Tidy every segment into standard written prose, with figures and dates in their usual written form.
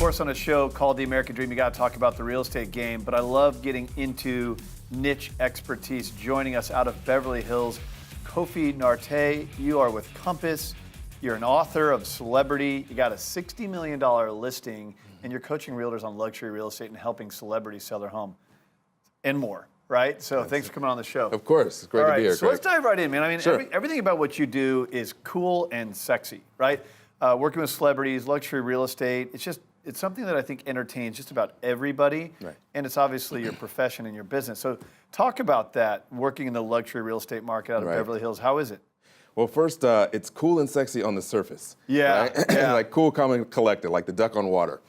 course, on a show called The American Dream, you got to talk about the real estate game, but I love getting into niche expertise. Joining us out of Beverly Hills, Kofi Nartey. You are with Compass. You're an author of Celebrity. You got a $60 million listing, and you're coaching realtors on luxury real estate and helping celebrities sell their home and more, right? So thanks for coming on the show. Of course. It's great to be here, so Craig. let's dive right in, man. I mean, Sure. everything about what you do is cool and sexy, right? Working with celebrities, luxury real estate, it's something that I think entertains just about everybody. Right. And it's obviously your profession and your business. So talk about that, working in the luxury real estate market out of Right. Beverly Hills. How is it? Well, first, it's cool and sexy on the surface. Yeah, Right? yeah. Like cool, calm, and collected, like the duck on water.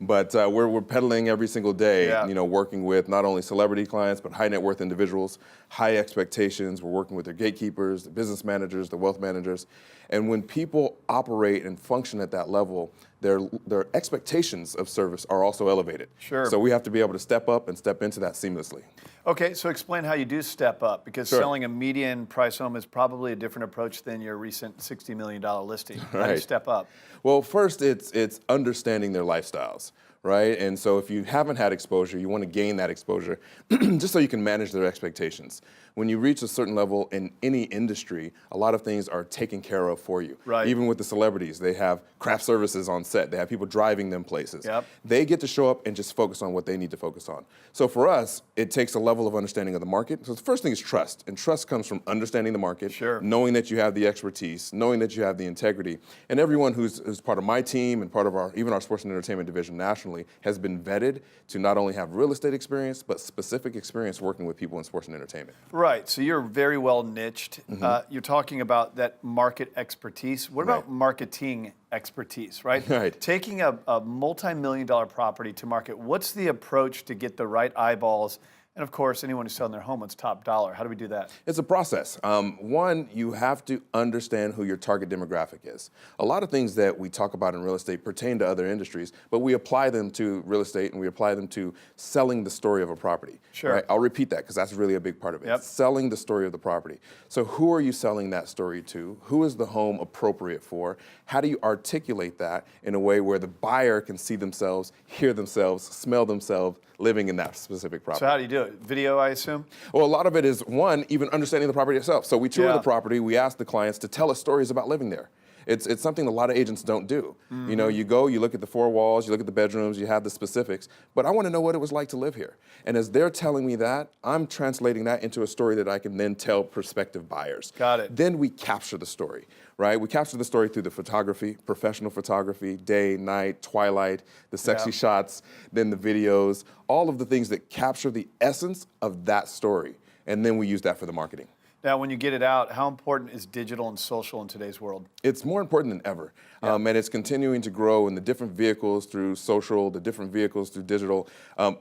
But we're pedaling every single day, working with not only celebrity clients, but high net worth individuals, high expectations. We're working with their gatekeepers, the business managers, the wealth managers. And when people operate and function at that level, their expectations of service are also elevated. Sure. So we have to be able to step up and step into that seamlessly. Okay, so explain how you do step up, because Sure. selling a median price home is probably a different approach than your recent $60 million listing. How do you step up? Well, first, it's understanding their lifestyles, right? And so if you haven't had exposure, you want to gain that exposure just so you can manage their expectations. When you reach a certain level in any industry, a lot of things are taken care of for you. Right. Even with the celebrities, they have craft services on set. They have people driving them places. Yep. They get to show up and just focus on what they need to focus on. So for us, it takes a level of understanding of the market. So the first thing is trust. And trust comes from understanding the market, Sure. knowing that you have the expertise, knowing that you have the integrity. And everyone who's part of my team and part of even our sports and entertainment division nationally has been vetted to not only have real estate experience, but specific experience working with people in sports and entertainment. Right, so you're very well niched. You're talking about that market expertise. What about Right. marketing expertise, right? Right. Taking a multi-million-dollar property to market, what's the approach to get the right eyeballs? And of course, anyone who's selling their home wants top dollar. How do we do that? It's a process. One, you have to understand who your target demographic is. A lot of things that we talk about in real estate pertain to other industries, but we apply them to real estate and we apply them to selling the story of a property. Sure. Right? I'll repeat that because that's really a big part of it. Yep. Selling the story of the property. So who are you selling that story to? Who is the home appropriate for? How do you articulate that in a way where the buyer can see themselves, hear themselves, smell themselves living in that specific property? So how do you do it? Video, I assume? Well, a lot of it is, one, even understanding the property itself. So we tour the property, we ask the clients to tell us stories about living there. It's something a lot of agents don't do. You know, you go, you look at the four walls, you look at the bedrooms, you have the specifics, but I want to know what it was like to live here. And as they're telling me that, I'm translating that into a story that I can then tell prospective buyers. Got it. Then we capture the story, right? We capture the story through the photography, professional photography, day, night, twilight, the sexy shots, then the videos, all of the things that capture the essence of that story. And then we use that for the marketing. Now, when you get it out, how important is digital and social in today's world? It's more important than ever. And it's continuing to grow in the different vehicles through social, the different vehicles through digital.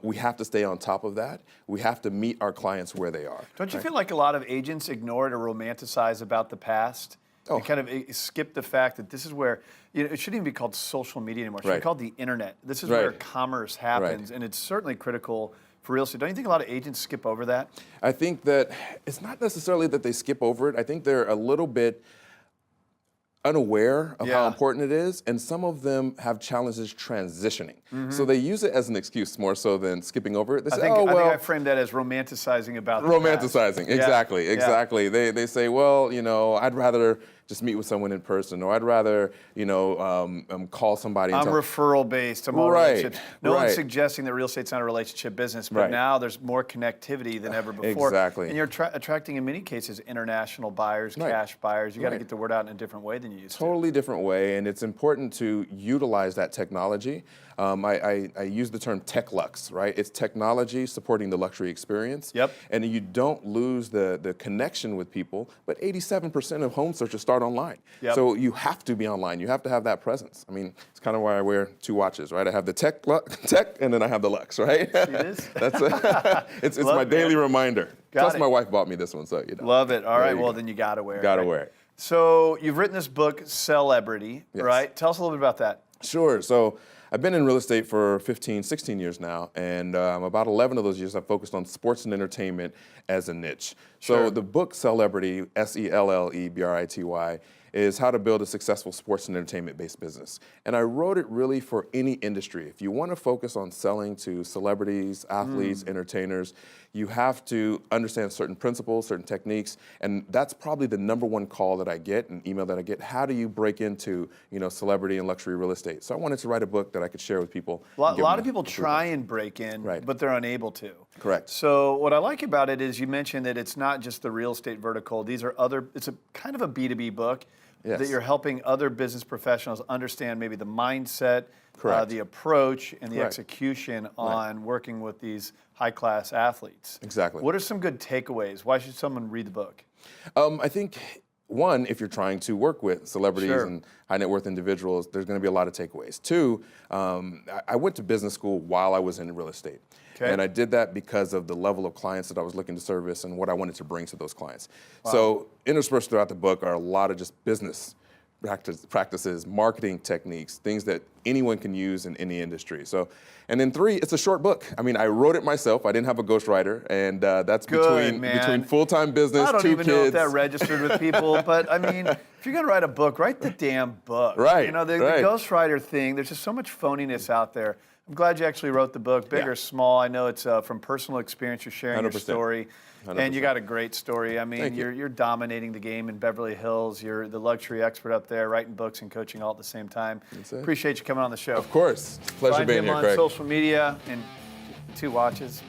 We have to stay on top of that. We have to meet our clients where they are. Don't you feel like a lot of agents ignore it or romanticize about the past? Oh. And kind of skip the fact that this is where, it shouldn't even be called social media anymore. It should be Right. called the internet. This is Right. where commerce happens, and it's certainly critical for real estate. Don't you think a lot of agents skip over that? I think that it's not necessarily that they skip over it. I think they're a little bit unaware of how important it is, and some of them have challenges transitioning. So they use it as an excuse more so than skipping over it. They say, I think I framed that as romanticizing about the romanticizing, past. exactly. They say, well, I'd rather just meet with someone in person, or I'd rather, call somebody. I'm referral based. I'm all Right, relationship. No one's right. suggesting that real estate's not a relationship business, but Right. now there's more connectivity than ever before. Exactly. And you're attracting, in many cases, international buyers, Right. cash buyers. You got to Right. get the word out in a different way than you used to. Totally different way, and it's important to utilize that technology. I use the term tech lux, right? It's technology supporting the luxury experience. Yep. And you don't lose the connection with people, but 87% of home searches start online. Yep. So you have to be online. You have to have that presence. I mean, it's kind of why I wear two watches, right? I have the tech, and then I have the lux, right? It is. That's it's Love my it, daily man. reminder. Got Plus, it. my wife bought me this one, so Love it. All There right, you well, go. then you got to wear it. Gotta right? wear it. So you've written this book, Celebrity, Yes. right? Tell us a little bit about that. Sure. So I've been in real estate for 15, 16 years now, and about 11 of those years I've focused on sports and entertainment as a niche. Sure. So the book Celebrity, Sellebrity, is how to build a successful sports and entertainment-based business. And I wrote it really for any industry. If you want to focus on selling to celebrities, athletes, entertainers, you have to understand certain principles, certain techniques, and that's probably the number one call that I get, an email that I get. How do you break into, celebrity and luxury real estate? So I wanted to write a book that I could share with people. A lot of people try and break in, right, but they're unable to. Correct. So what I like about it is you mentioned that it's not just the real estate vertical. These are it's a kind of a B2B book. Yes. That you're helping other business professionals understand maybe the mindset, the approach, and the execution on working with these high-class athletes. Exactly. What are some good takeaways? Why should someone read the book? I think, one, if you're trying to work with celebrities and high net worth individuals, there's going to be a lot of takeaways. Two, I went to business school while I was in real estate. Okay. And I did that because of the level of clients that I was looking to service and what I wanted to bring to those clients. Wow. So interspersed throughout the book are a lot of just business practices, marketing techniques, things that anyone can use in any industry. So, and then three, it's a short book. I mean, I wrote it myself. I didn't have a ghostwriter, and that's between full-time business, 2 kids. I don't even know if that registered with people, but I mean, if you're gonna write a book, write the damn book. Right. The ghostwriter thing. There's just so much phoniness out there. I'm glad you actually wrote the book, big or small. I know it's from personal experience. You're sharing 100%. your story, 100%. and you got a great story. I mean, you're dominating the game in Beverly Hills. You're the luxury expert up there, writing books and coaching all at the same time. Appreciate you coming on the show. Of course, pleasure being here, Craig. Find him on social media and 2 watches.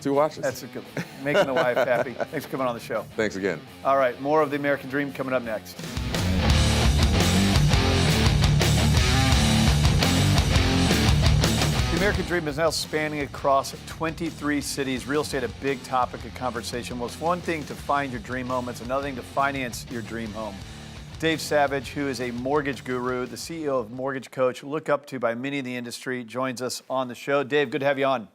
2 watches. That's a good one. Making the wife happy. Thanks for coming on the show. Thanks again. All right, more of the American Dream coming up next. The American Dream is now spanning across 23 cities. Real estate, a big topic of conversation. Well, it's one thing to find your dream home. It's another thing to finance your dream home. Dave Savage, who is a mortgage guru, the CEO of Mortgage Coach, looked up to by many in the industry, joins us on the show. Dave, good to have you on.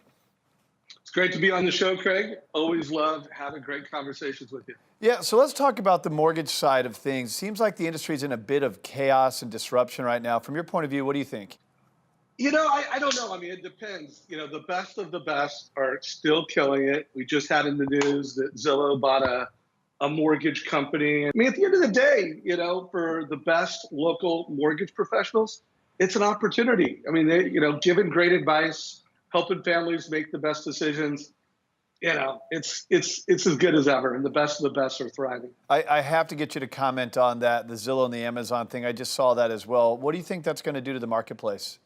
It's great to be on the show, Craig. Always love having great conversations with you. Yeah, so let's talk about the mortgage side of things. Seems like the industry is in a bit of chaos and disruption right now. From your point of view, what do you think? I don't know. I mean, it depends. The best of the best are still killing it. We just had in the news that Zillow bought a mortgage company. I mean, at the end of the day, for the best local mortgage professionals, it's an opportunity. I mean, they, giving great advice, helping families make the best decisions. It's as good as ever, and the best of the best are thriving. I have to get you to comment on that, the Zillow and the Amazon thing. I just saw that as well. What do you think that's going to do to the marketplace?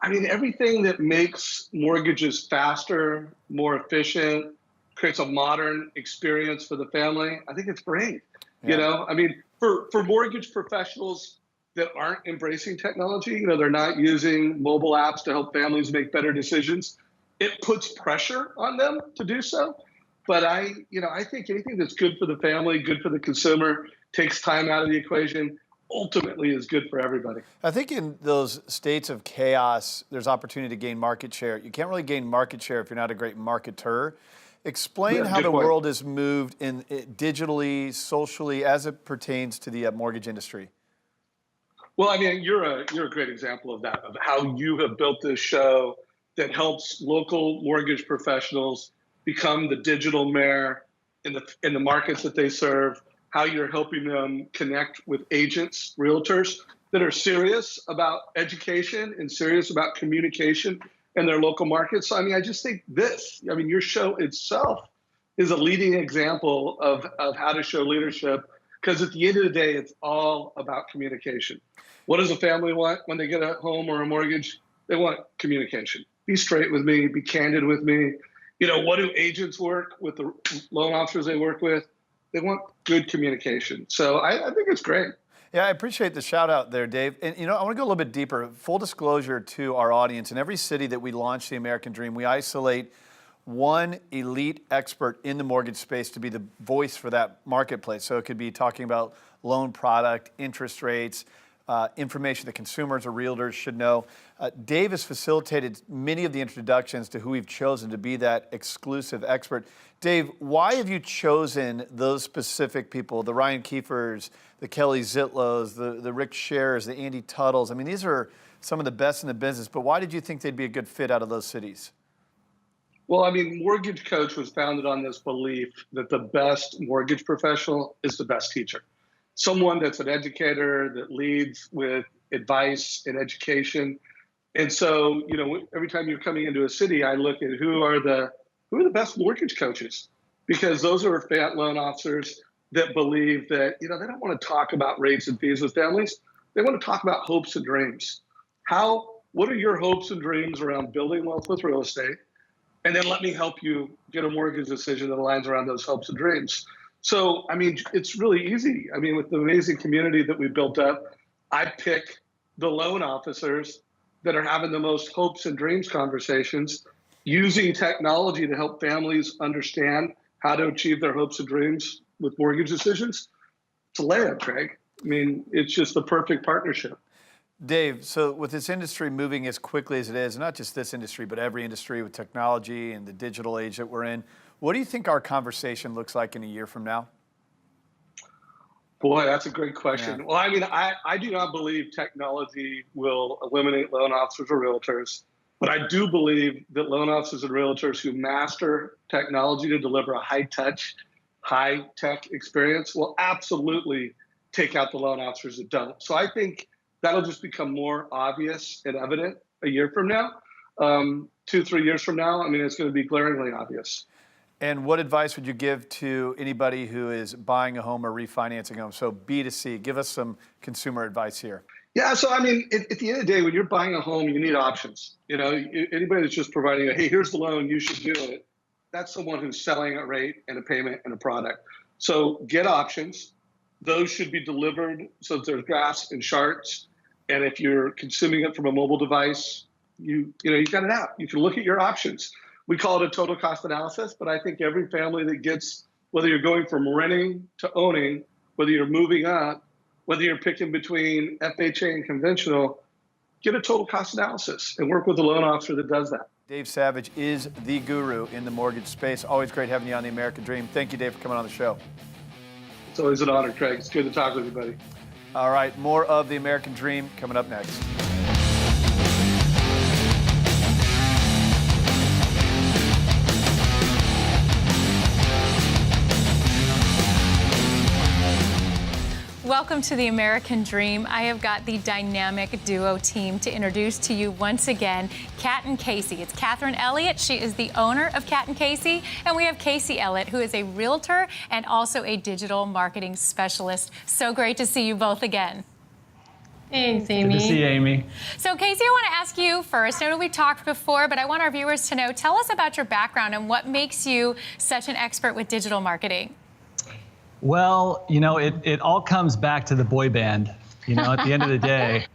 I mean, everything that makes mortgages faster, more efficient, creates a modern experience for the family, I think it's great. Yeah. I mean, for mortgage professionals that aren't embracing technology, they're not using mobile apps to help families make better decisions, it puts pressure on them to do so. But I think anything that's good for the family, good for the consumer, takes time out of the equation, ultimately is good for everybody. I think in those states of chaos, there's opportunity to gain market share. You can't really gain market share if you're not a great marketer. Explain how the world has moved in digitally, socially, as it pertains to the mortgage industry. Well, I mean, you're a great example of that, of how you have built this show that helps local mortgage professionals become the digital mayor in the markets that they serve, how you're helping them connect with agents, realtors that are serious about education and serious about communication in their local markets. So, I mean, I just think your show itself is a leading example of how to show leadership, because at the end of the day, it's all about communication. What does a family want when they get a home or a mortgage? They want communication. Be straight with me, be candid with me. What do agents work with, the loan officers they work with? They want good communication. So I think it's great. Yeah, I appreciate the shout out there, Dave. And I want to go a little bit deeper. Full disclosure to our audience, in every city that we launch the American Dream, we isolate one elite expert in the mortgage space to be the voice for that marketplace. So it could be talking about loan product, interest rates, information that consumers or realtors should know. Dave has facilitated many of the introductions to who we've chosen to be that exclusive expert. Dave, why have you chosen those specific people, the Ryan Kiefers, the Kelly Zitlows, the Rick Scherers, the Andy Tuttles? I mean, these are some of the best in the business. But why did you think they'd be a good fit out of those cities? Well, I mean, Mortgage Coach was founded on this belief that the best mortgage professional is the best teacher. Someone that's an educator that leads with advice and education. And so, you know, every time you're coming into a city, I look at who are the best mortgage coaches, because those are loan officers that believe that, you know, they don't want to talk about rates and fees with families. They want to talk about hopes and dreams. What are your hopes and dreams around building wealth with real estate? And then let me help you get a mortgage decision that aligns around those hopes and dreams. So, I mean, it's really easy. I mean, with the amazing community that we built up, I pick the loan officers that are having the most hopes and dreams conversations, using technology to help families understand how to achieve their hopes and dreams with mortgage decisions. It's a layup, Craig. I mean, it's just the perfect partnership. Dave, so with this industry moving as quickly as it is, not just this industry, but every industry with technology and the digital age that we're in, what do you think our conversation looks like in a year from now? Boy, that's a great question. Yeah. Well, I mean, I do not believe technology will eliminate loan officers or realtors, but I do believe that loan officers and realtors who master technology to deliver a high-touch, high-tech experience will absolutely take out the loan officers that don't. So I think that'll just become more obvious and evident a year from now. 2-3 years from now, I mean, it's going to be glaringly obvious. And what advice would you give to anybody who is buying a home or refinancing a home? So B2C, give us some consumer advice here. Yeah, so I mean, at the end of the day, when you're buying a home, you need options. You know, anybody that's just providing hey, here's the loan, you should do it, that's someone who's selling a rate and a payment and a product. So get options. Those should be delivered so that there's graphs and charts. And if you're consuming it from a mobile device, you got it out. You can look at your options. We call it a total cost analysis, but I think every family that gets, whether you're going from renting to owning, whether you're moving up, whether you're picking between FHA and conventional, get a total cost analysis and work with a loan officer that does that. Dave Savage is the guru in the mortgage space. Always great having you on The American Dream. Thank you, Dave, for coming on the show. It's always an honor, Craig. It's good to talk with you, buddy. All right, more of The American Dream coming up next. Welcome to The American Dream. I have got the dynamic duo team to introduce to you once again, Kat and Casey. It's Kathryn Elliott. She is the owner of Kat and Casey. And we have Casey Elliott, who is a realtor and also a digital marketing specialist. So great to see you both again. Thanks, Amy. Good to see you, Amy. So, Casey, I want to ask you first. I know we talked before, but I want our viewers to know, tell us about your background and what makes you such an expert with digital marketing. Well, you know, it all comes back to the boy band, you know, at the end of the day.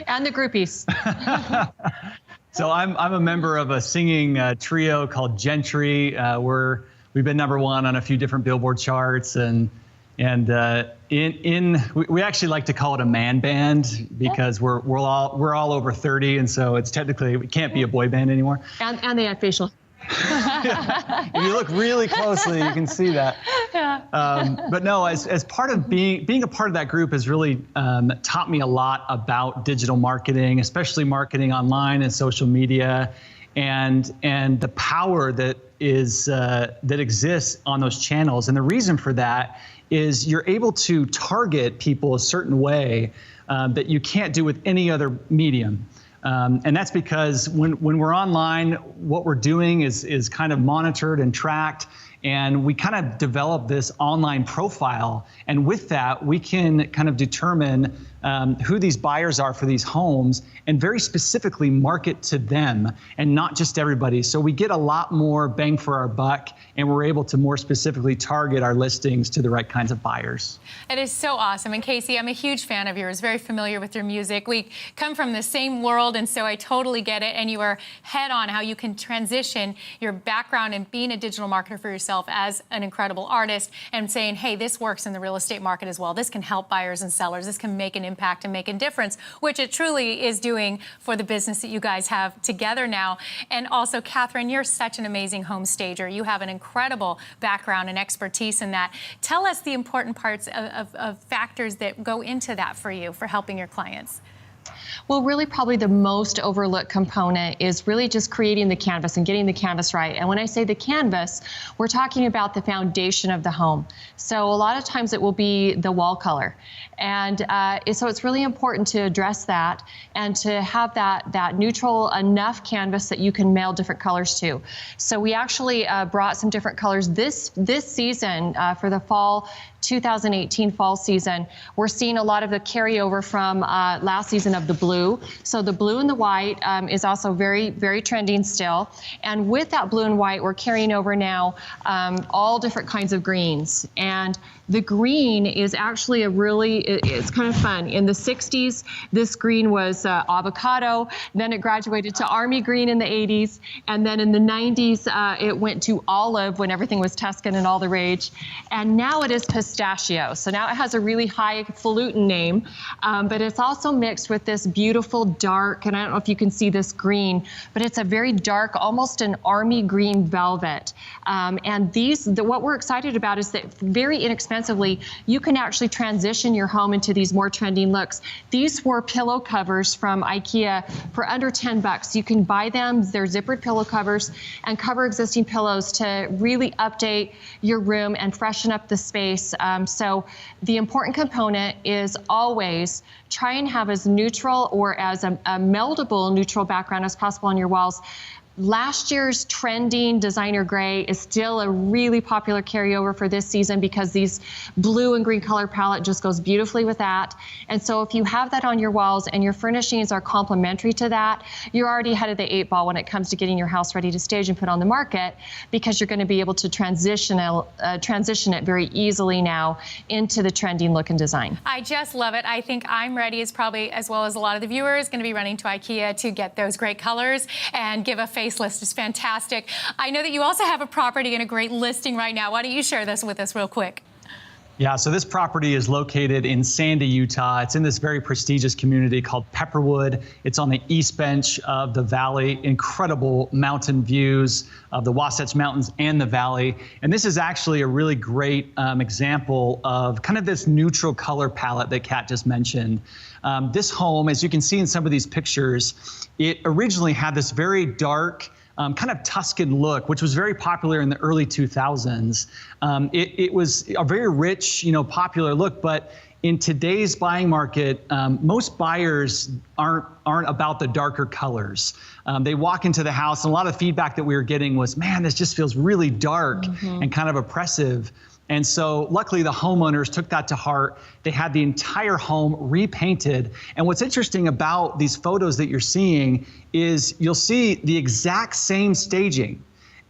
And the groupies. So I'm a member of a singing trio called Gentry. We've been #1 on a few different Billboard charts, and we actually like to call it a man band because we're all over 30, and so it's technically we can't be a boy band anymore. And they have facial. If you look really closely, you can see that. Yeah. But no, as part of being a part of that group has really taught me a lot about digital marketing, especially marketing online and social media, and the power that exists on those channels. And the reason for that is you're able to target people a certain way that you can't do with any other medium. And that's because when we're online, what we're doing is kind of monitored and tracked, and we kind of develop this online profile. And with that, we can kind of determine who these buyers are for these homes and very specifically market to them and not just everybody. So we get a lot more bang for our buck, and we're able to more specifically target our listings to the right kinds of buyers. It is so awesome. And Casey, I'm a huge fan of yours, very familiar with your music. We come from the same world, and so I totally get it. And you are head on how you can transition your background and being a digital marketer for yourself as an incredible artist and saying, hey, this works in the real estate market as well. This can help buyers and sellers. This can make an impact and make a difference, which it truly is doing for the business that you guys have together now. And also, Kathryn, you're such an amazing home stager. You have an incredible background and expertise in that. Tell us the important parts of factors that go into that for you, for helping your clients. Well, really probably the most overlooked component is really just creating the canvas and getting the canvas right. And when I say the canvas, we're talking about the foundation of the home. So a lot of times it will be the wall color. And so it's really important to address that and to have that neutral enough canvas that you can mail different colors to. So we actually brought some different colors this season for the fall 2018 fall season. We're seeing a lot of the carryover from last season of the blue. So the blue and the white is also very, very trending still. And with that blue and white, we're carrying over now all different kinds of greens. And the green is actually it's kind of fun. In the 60s, this green was avocado. Then it graduated to army green in the 80s. And then in the 90s, it went to olive when everything was Tuscan and all the rage. And now it is pistachio. So now it has a really highfalutin name, but it's also mixed with this beautiful dark, and I don't know if you can see this green, but it's a very dark, almost an army green velvet. And what we're excited about is that very inexpensively, you can actually transition your home into these more trending looks. These were pillow covers from IKEA for under 10 bucks. You can buy them, they're zippered pillow covers, and cover existing pillows to really update your room and freshen up the space. So the important component is always try and have as neutral or as a meldable neutral background as possible on your walls. Last year's trending designer gray is still a really popular carryover for this season because these blue and green color palette just goes beautifully with that. And so if you have that on your walls and your furnishings are complementary to that, you're already ahead of the 8 ball when it comes to getting your house ready to stage and put on the market, because you're going to be able to transition it very easily now into the trending look and design. I just love it. I think I'm ready, as probably as well as a lot of the viewers, going to be running to IKEA to get those great colors and give a facelift. Is fantastic. I know that you also have a property and a great listing right now. Why don't you share this with us real quick? Yeah, so this property is located in Sandy, Utah. It's in this very prestigious community called Pepperwood. It's on the east bench of the valley. Incredible mountain views of the Wasatch Mountains and the valley. And this is actually a really great example of kind of this neutral color palette that Kat just mentioned. This home, as you can see in some of these pictures, it originally had this very dark, kind of Tuscan look, which was very popular in the early 2000s. It was a very rich, popular look, but in today's buying market, most buyers aren't about the darker colors. They walk into the house, and a lot of feedback that we were getting was, man, this just feels really dark and kind of oppressive. And so luckily the homeowners took that to heart. They had the entire home repainted. And what's interesting about these photos that you're seeing is you'll see the exact same staging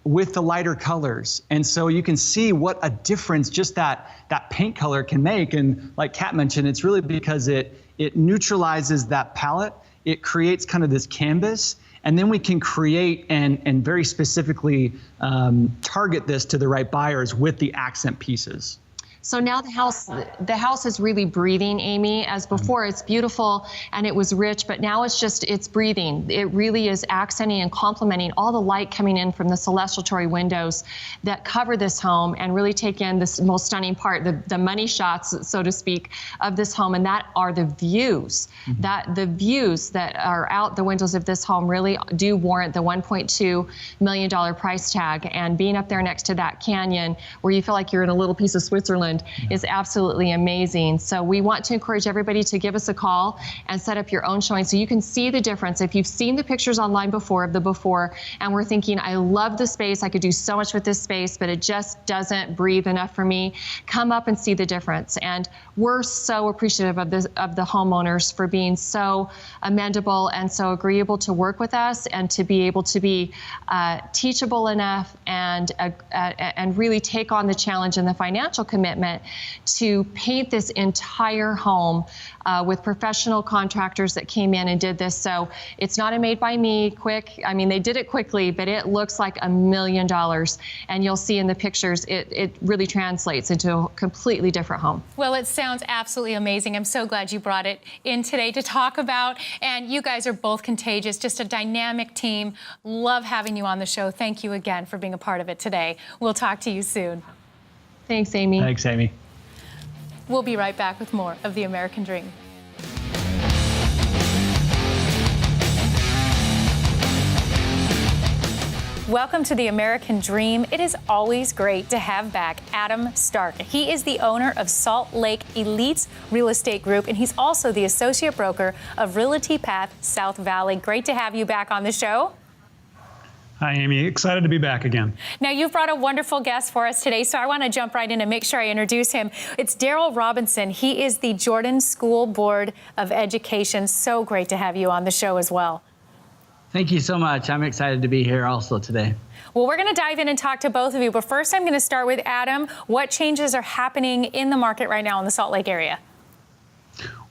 with the lighter colors. And so you can see what a difference just that paint color can make. And like Kat mentioned, it's really because it neutralizes that palette. It creates kind of this canvas. And then we can create and very specifically target this to the right buyers with the accent pieces. So now the house is really breathing, Amy. As before, it's beautiful and it was rich, but now it's breathing. It really is accenting and complementing all the light coming in from the celestial windows that cover this home and really take in this most stunning part, the money shots, so to speak, of this home, and that are the views. The views that are out the windows of this home really do warrant the $1.2 million price tag, and being up there next to that canyon where you feel like you're in a little piece of Switzerland is absolutely amazing. So we want to encourage everybody to give us a call and set up your own showing so you can see the difference. If you've seen the pictures online before of the before and we're thinking, I love the space, I could do so much with this space, but it just doesn't breathe enough for me, come up and see the difference. And we're so appreciative of the homeowners for being so amendable and so agreeable to work with us and to be able to be teachable enough and really take on the challenge and the financial commitment to paint this entire home with professional contractors that came in and did this. So it's not a made by me quick. I mean, they did it quickly, but it looks like $1 million. And you'll see in the pictures, it really translates into a completely different home. Well, it sounds absolutely amazing. I'm so glad you brought it in today to talk about. And you guys are both contagious, just a dynamic team. Love having you on the show. Thank you again for being a part of it today. We'll talk to you soon. Thanks, Amy. Thanks, Amy. We'll be right back with more of The American Dream. Welcome to the American Dream. It is always great to have back Adam Stark. He is the owner of Salt Lake Elites Real Estate Group, and he's also the associate broker of Realty Path South Valley. Great to have you back on the show. Hi, Amy. Excited to be back again. Now, you've brought a wonderful guest for us today, so I want to jump right in and make sure I introduce him. It's Darrell Robinson. He is the Jordan School Board of Education. So great to have you on the show as well. Thank you so much. I'm excited to be here also today. Well, we're going to dive in and talk to both of you, but first I'm going to start with Adam. What changes are happening in the market right now in the Salt Lake area?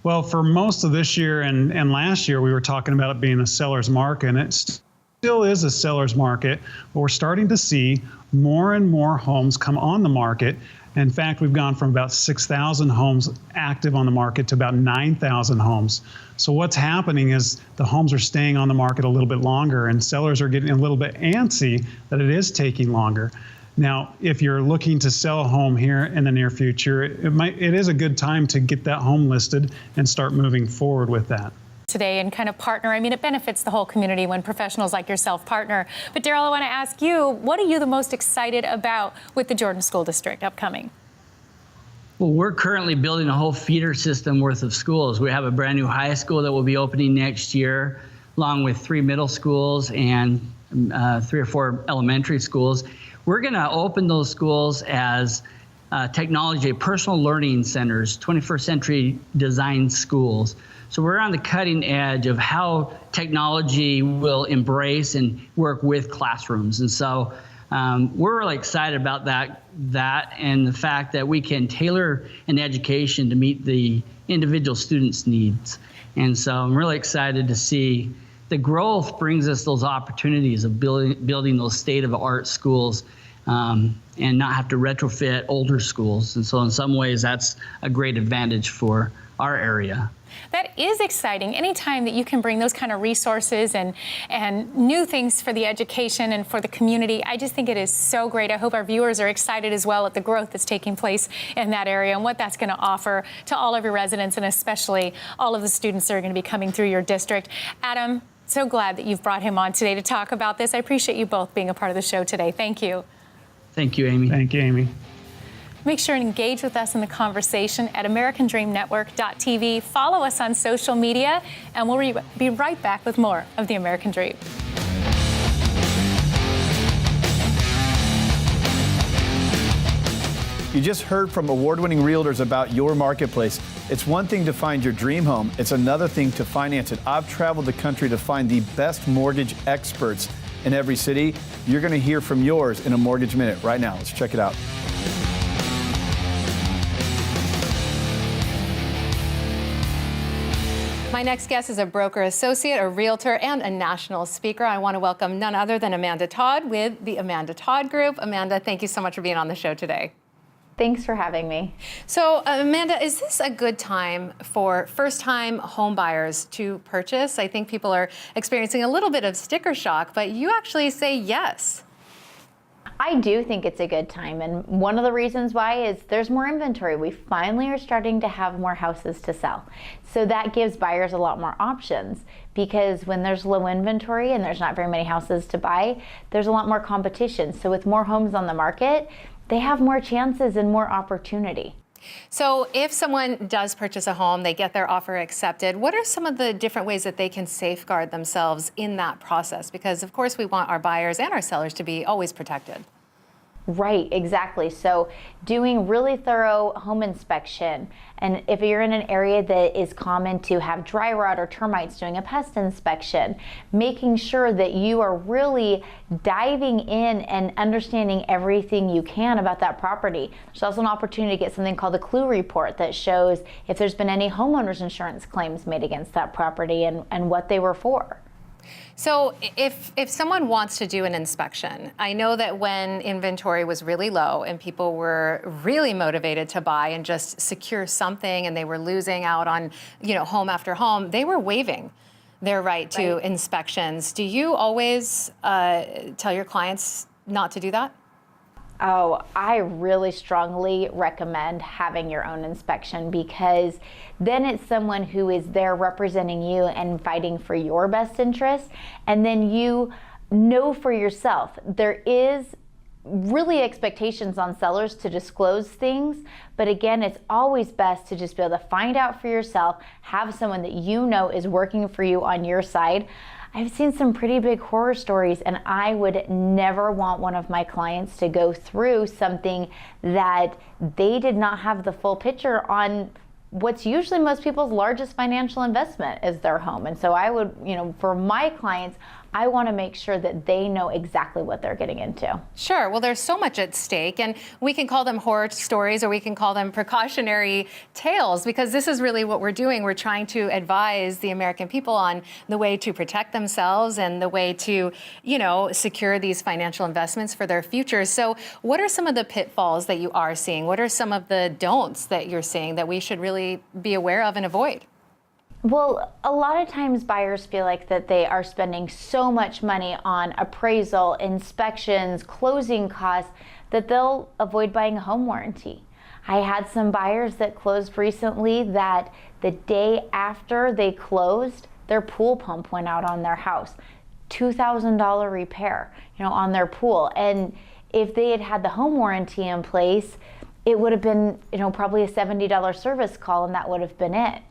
Well, for most of this year and last year, we were talking about it being a seller's market, and it still is a seller's market, but we're starting to see more and more homes come on the market. In fact, we've gone from about 6,000 homes active on the market to about 9,000 homes. So what's happening is the homes are staying on the market a little bit longer, and sellers are getting a little bit antsy that it is taking longer. Now, if you're looking to sell a home here in the near future, it is a good time to get that home listed and start moving forward with that. Today and kind of partner. I mean, it benefits the whole community when professionals like yourself partner. But Darrell, I want to ask you, what are you the most excited about with the Jordan School District upcoming? Well, we're currently building a whole feeder system worth of schools. We have a brand new high school that will be opening next year, along with 3 middle schools and 3 or 4 elementary schools. We're going to open those schools as technology, personal learning centers, 21st century design schools. So we're on the cutting edge of how technology will embrace and work with classrooms. And so we're really excited about that and the fact that we can tailor an education to meet the individual students' needs. And so I'm really excited to see the growth brings us those opportunities of building those state-of-the-art schools and not have to retrofit older schools. And so in some ways, that's a great advantage for our area. That is exciting. Anytime that you can bring those kind of resources and new things for the education and for the community, I just think it is so great. I hope our viewers are excited as well at the growth that's taking place in that area and what that's going to offer to all of your residents and especially all of the students that are going to be coming through your district. Adam, so glad that you've brought him on today to talk about this. I appreciate you both being a part of the show today. Thank you. Thank you, Amy. Thank you, Amy. Make sure and engage with us in the conversation at AmericanDreamNetwork.tv. Follow us on social media, and we'll be right back with more of The American Dream. You just heard from award-winning realtors about your marketplace. It's one thing to find your dream home. It's another thing to finance it. I've traveled the country to find the best mortgage experts in every city. You're going to hear from yours in a Mortgage Minute right now. Let's check it out. My next guest is a broker associate, a realtor, and a national speaker. I want to welcome none other than Amanda Todd with the Amanda Todd Group. Amanda, thank you so much for being on the show today. Thanks for having me. So, Amanda, is this a good time for first-time home buyers to purchase? I think people are experiencing a little bit of sticker shock, but you actually say yes. I do think it's a good time, and one of the reasons why is there's more inventory. We finally are starting to have more houses to sell. So that gives buyers a lot more options, because when there's low inventory and there's not very many houses to buy, there's a lot more competition. So with more homes on the market, they have more chances and more opportunity. So if someone does purchase a home, they get their offer accepted, what are some of the different ways that they can safeguard themselves in that process? Because, of course, we want our buyers and our sellers to be always protected. Right, exactly. So doing really thorough home inspection, and if you're in an area that is common to have dry rot or termites, doing a pest inspection, making sure that you are really diving in and understanding everything you can about that property. There's also an opportunity to get something called a clue report that shows if there's been any homeowners insurance claims made against that property and what they were for. So if someone wants to do an inspection, I know that when inventory was really low and people were really motivated to buy and just secure something and they were losing out on, home after home, they were waiving their right to inspections. Do you always tell your clients not to do that? Oh, I really strongly recommend having your own inspection, because then it's someone who is there representing you and fighting for your best interest. And then you know for yourself. There is really expectations on sellers to disclose things, but again, it's always best to just be able to find out for yourself, have someone that you know is working for you on your side. I've seen some pretty big horror stories, and I would never want one of my clients to go through something that they did not have the full picture on. What's usually most people's largest financial investment is their home. And so I would, for my clients, I want to make sure that they know exactly what they're getting into. Sure. Well, there's so much at stake, and we can call them horror stories or we can call them precautionary tales, because this is really what we're doing. We're trying to advise the American people on the way to protect themselves and the way to, secure these financial investments for their future. So what are some of the pitfalls that you are seeing? What are some of the don'ts that you're seeing that we should really be aware of and avoid? Well, a lot of times buyers feel like that they are spending so much money on appraisal, inspections, closing costs, that they'll avoid buying a home warranty. I had some buyers that closed recently that the day after they closed, their pool pump went out on their house. $2,000 repair, on their pool. And if they had had the home warranty in place, it would have been, probably a $70 service call, and that would have been it.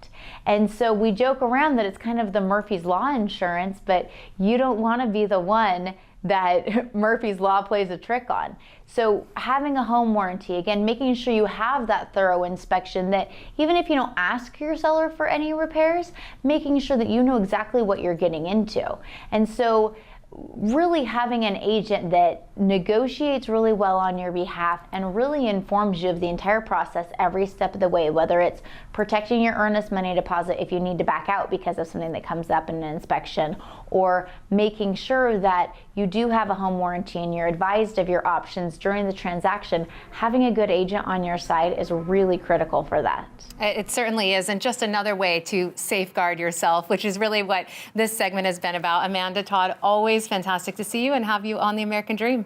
And so we joke around that it's kind of the Murphy's Law insurance, but you don't want to be the one that Murphy's Law plays a trick on. So having a home warranty, again, making sure you have that thorough inspection, that even if you don't ask your seller for any repairs, making sure that you know exactly what you're getting into. And so really having an agent that negotiates really well on your behalf and really informs you of the entire process every step of the way, whether it's protecting your earnest money deposit if you need to back out because of something that comes up in an inspection, or making sure that you do have a home warranty and you're advised of your options during the transaction. Having a good agent on your side is really critical for that. It certainly is, and just another way to safeguard yourself, which is really what this segment has been about. Amanda, Todd, always fantastic to see you and have you on The American Dream.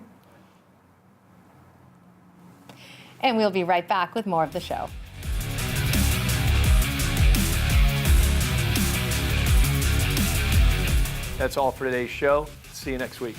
And we'll be right back with more of the show. That's all for today's show. See you next week.